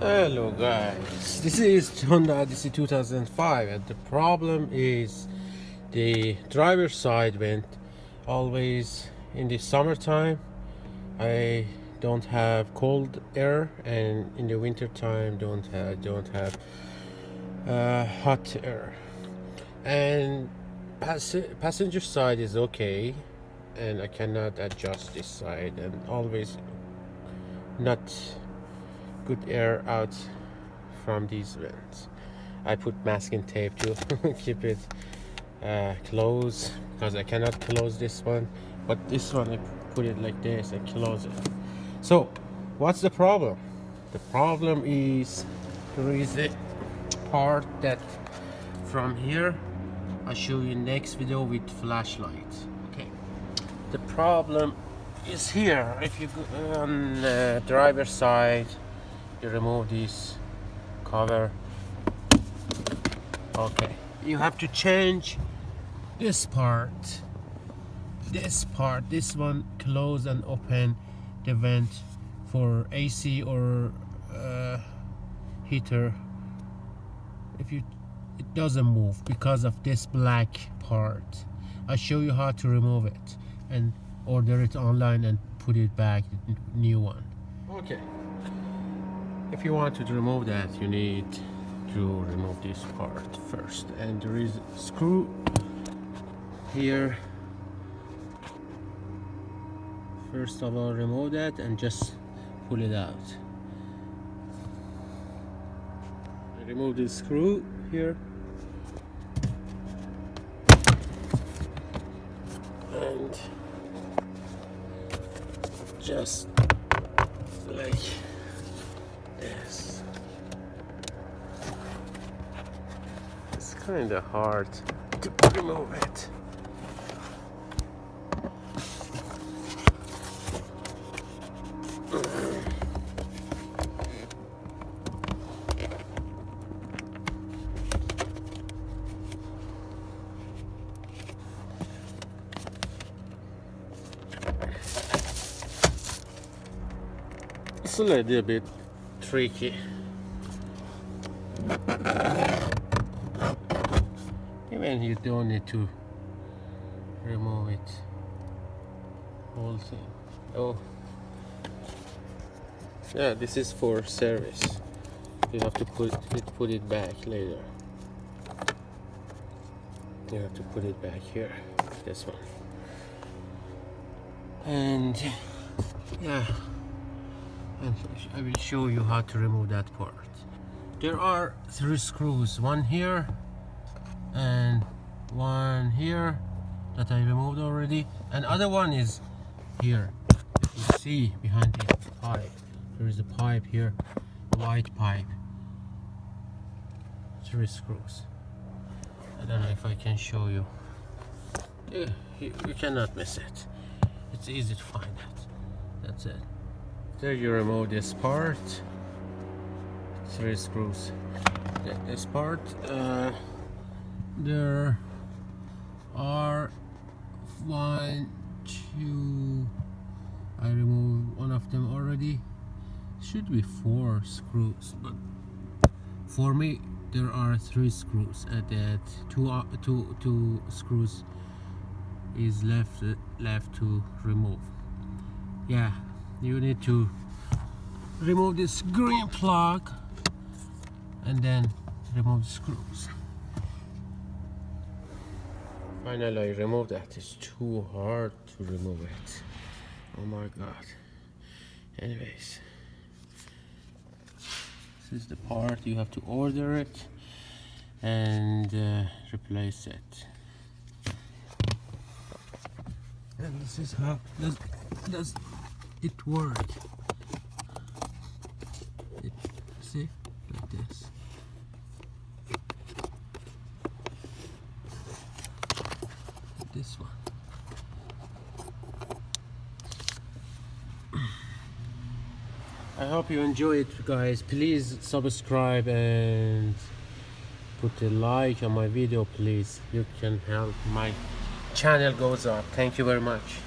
Hello guys, this is Honda Odyssey 2005 and the problem is the driver's side vent. Always in the summertime I don't have cold air, and in the winter time don't have hot air. And passenger side is okay, and I cannot adjust this side, and always not good air out from these vents. I put masking tape to keep it closed, because I cannot close this one, but this one I put it like this and close it. So what's the problem? The problem is there is a part that from here I'll show you next video with flashlight. Okay, the problem is here. If you go on the driver's side, you remove this cover. Okay, you have to change this part, this one, close and open the vent for AC or heater. If it doesn't move because of this black part. I'll show you how to remove it and order it online and put it back, new one. Okay, if you want to remove that, you need to remove this part first, and there is a screw here. First of all, remove that and just pull it out. Remove the screw here and just like this. It's kind of hard to remove it. It's a little bit tricky. Even you don't need to remove it whole thing. Oh yeah, this is for service. You have to put it back later. You have to put it back here, this one. And yeah, and I will show you how to remove that part. There are 3 screws, one here and one here that I removed already, and other one is here. You see behind the pipe, there is a pipe here, a white pipe. 3 screws. I don't know if I can show you. You cannot miss it. It's easy to find it. That's it. There you remove this part. 3 screws. This part, there are 1, 2. I removed one of them already. Should be 4 screws, but for me there are 3 screws, and that two screws is left to remove. Yeah, you need to remove this green plug and then remove the screws. Finally I removed that. It's too hard to remove it. Oh my god. Anyways, this is the part. You have to order it and replace it. And this is how does it work. See, like this. This one. I hope you enjoy it, guys. Please subscribe and put a like on my video, please. You can help my channel goes up. Thank you very much.